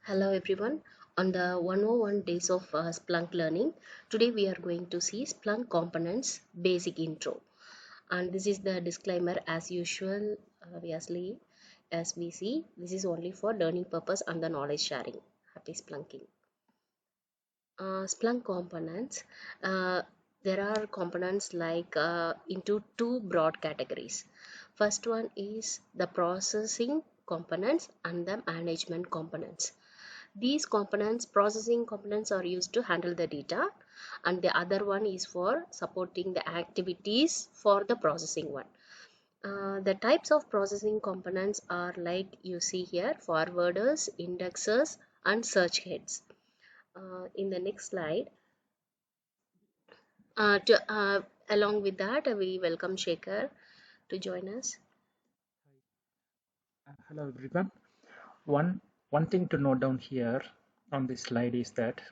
Hello everyone. On the 101 days of Splunk learning, today we are going to see Splunk Components basic intro. And this is the disclaimer as usual, obviously, as we see, this is only for learning purpose and the knowledge sharing. Happy Splunking. Splunk components, uh, there are components like into two broad categories. First one is the processing components and the management components. These components, processing components, are used to handle the data, and the other one is for supporting the activities for the processing one. The types of processing components are like you see here: forwarders, indexers, and search heads. In the next slide, along with that, we welcome Shekhar to join us. Hello everyone. One thing to note down here on this slide is that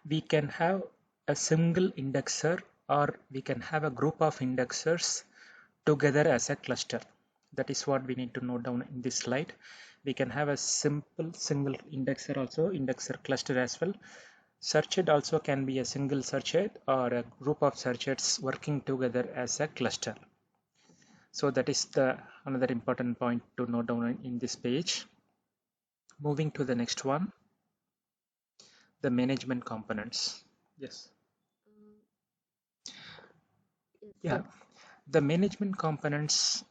we can have a single indexer or we can have a group of indexers together as a cluster. That is what we need to note down in this slide. We can have a simple single indexer also, indexer cluster as well. Search head also can be a single search head or a group of search heads working together as a cluster. So that is the another important point to note down in this page. Moving to the next one, the management components. Yes. Yes, Yeah, the management components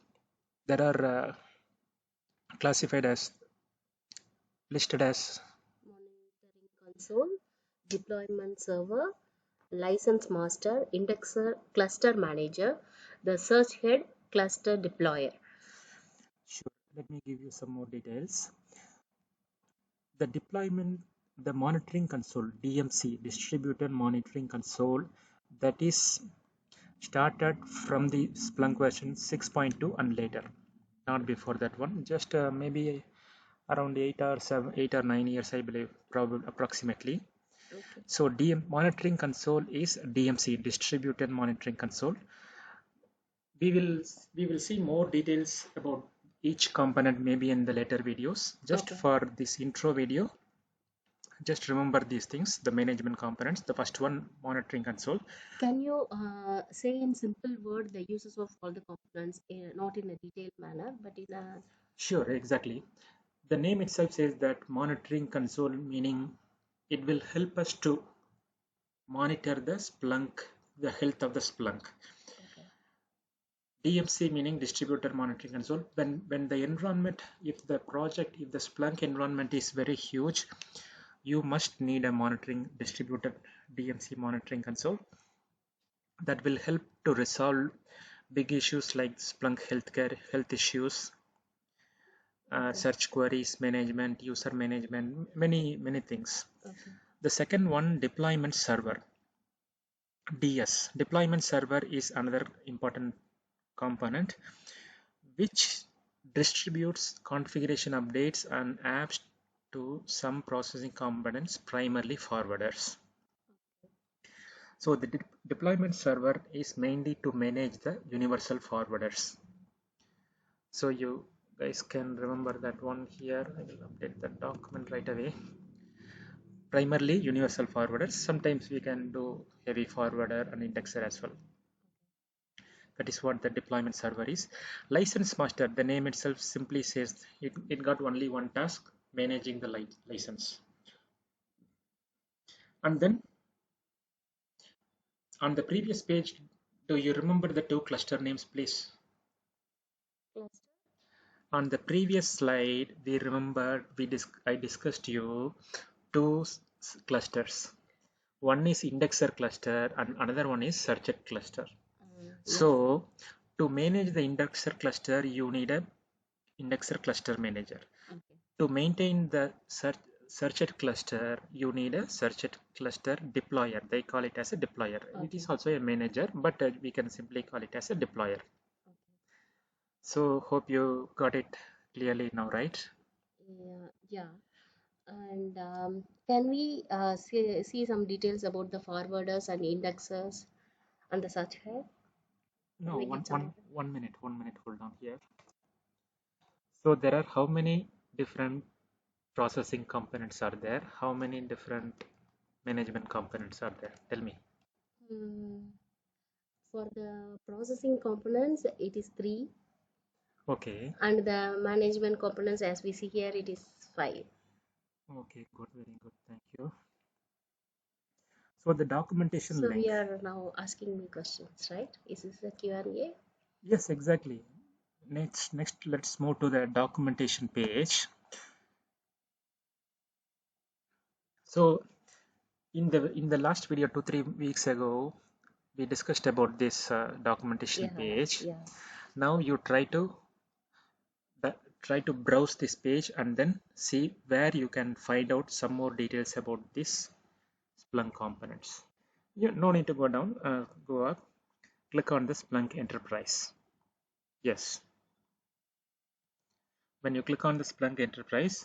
that are classified as listed as. monitoring console, deployment server, license master, indexer, cluster manager, the search head, cluster deployer. Sure, let me give you some more details. The deployment, the monitoring console, DMC, distributed monitoring console, that is started from the Splunk version 6.2 and later, not before that one, just maybe around 8 or 9 years, I believe, probably approximately. Okay. So monitoring console is DMC, distributed monitoring console. We will see more details about each component maybe in the later videos. Just Okay. for this intro video, just remember these things: the management components, the first one, monitoring console. Can you say in simple word the uses of all the components, not in a detailed manner, but in a Sure, exactly. The name itself says that monitoring console, meaning it will help us to monitor the Splunk, the health of the Splunk. okay. DMC meaning distributed monitoring console. When the environment, if the Splunk environment is very huge, you must need a monitoring distributed DMC monitoring console that will help to resolve big issues like Splunk health issues, Okay. search queries management, user management, many things. Okay. The second one, deployment server. DS, deployment server, is another important component which distributes configuration updates and apps to some processing components, primarily forwarders. So the deployment server is mainly to manage the universal forwarders. So you guys can remember that one here. I will update the document right away. Primarily universal forwarders. Sometimes we can do heavy forwarder and indexer as well. That is what the deployment server is. License master, the name itself simply says it got only one task: managing the license. And then on the previous page, do you remember the two cluster names, please? Cluster. On the previous slide, we remember I discussed you two clusters. One is indexer cluster and another one is searcher cluster. Yes. So to manage the indexer cluster, you need a indexer cluster manager. Okay. To maintain the searched cluster, you need a searched cluster deployer. They call it as a deployer. It Okay. is also a manager, but we can simply call it as a deployer. Okay. So hope you got it clearly now, right? Yeah. Yeah. And can we see some details about the forwarders and indexers and the search head? Can No, we get some? 1 minute, hold on here. So there are how many different processing components are there? How many different management components are there? Tell me. Hmm, for the processing components, it is three, Okay. and the management components, as we see here, it is five. Okay, good, very good. Thank you. So the documentation So we link. are now asking me questions, right? Is this a Q&A? Yes, exactly. Next, let's move to the documentation page. So in the last video 2 3 weeks ago, we discussed about this documentation Yeah, page. yeah. Now you try to browse this page and then see where you can find out some more details about this Splunk components. You no need to go down, go up, click on the Splunk Enterprise. Yes, when you click on the Splunk Enterprise,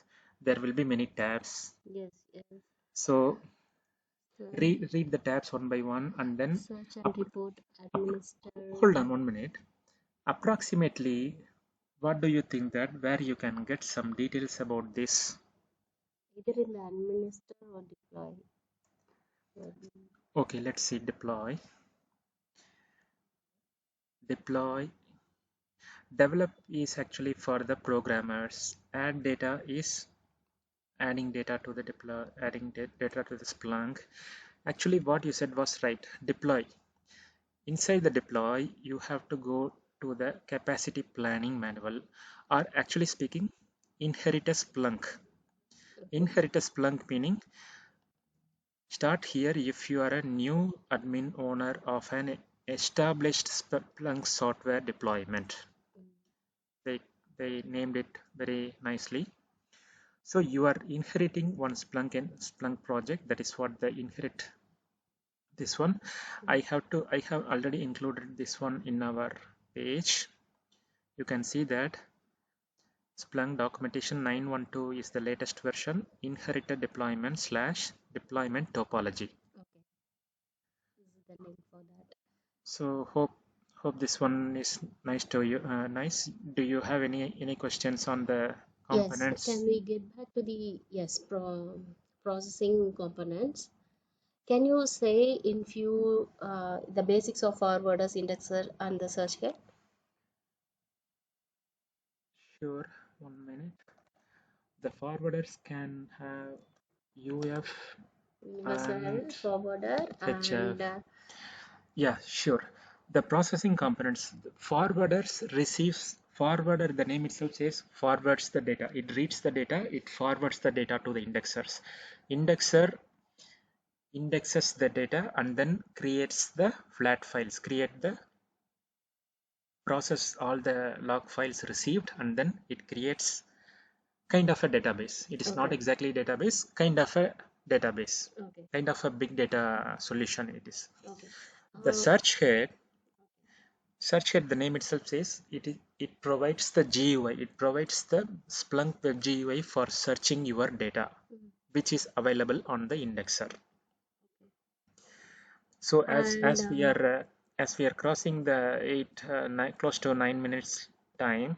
there will be many tabs. Yes, yes. So So, read the tabs one by one and then search and up, report, administer, hold on 1 minute. Approximately, what do you think that where you can get some details about this? either in the administer or deploy. Okay, let's see deploy. Deploy. Develop is actually for the programmers. Add data is adding data to the deploy, adding data to the Splunk. Actually, what you said was right. Deploy. Inside the deploy, you have to go to the capacity planning manual, or actually speaking, inherit a Splunk. Okay. Inherit a Splunk meaning start here if you are a new admin owner of an established Splunk software deployment. Mm. They named it very nicely. So you are inheriting one Splunk and Splunk project. That is what the inherit this one. I have already included this one in our page. You can see that Splunk documentation 912 is the latest version, inherited deployment slash deployment topology. Okay. This is the link for that. So hope this one is nice to you. Nice. Do you have any questions on the Yes, components? can we get back to the processing components? Can you say in few the basics of forwarders, indexer, and the search head? Sure. 1 minute. The forwarders can have UF and Universal forwarder HF. and Yeah, sure. The processing components, forwarders receives forwarder, the name itself says forwards the data. It reads the data, it forwards the data to the indexers. Indexer indexes the data and then creates the flat files, create the process all the log files received, and then it creates kind of a database. It is not okay, exactly database, kind of a database, okay, kind of a big data solution it is. okay. The Uh, search head, the name itself says it provides the GUI, it provides the Splunk web GUI for searching your data, mm, which is available on the indexer. So and as we are crossing the close to 9 minutes time,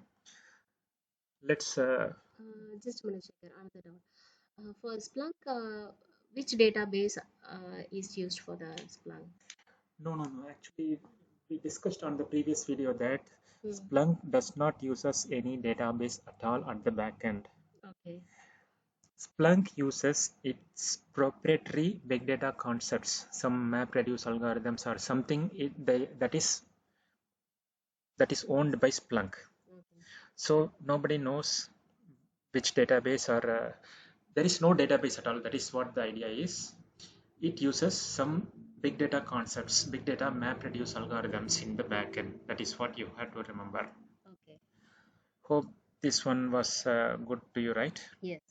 let's just a minute, check another doubt. For Splunk, which database is used for the Splunk? no, actually we discussed on the previous video that Hmm. Splunk does not uses any database at all at the back end. Okay, Splunk uses its proprietary big data concepts, some map reduce algorithms or something that is owned by Splunk. okay, So nobody knows which database, or there is no database at all. That is what the idea is. It uses some big data concepts, big data map reduce algorithms in the backend. That is what you have to remember. okay. Hope this one was good to you, right? Yes.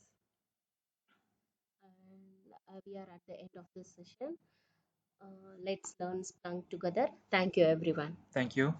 And we are at the end of this session. Let's learn Splunk together. Thank you, everyone. Thank you.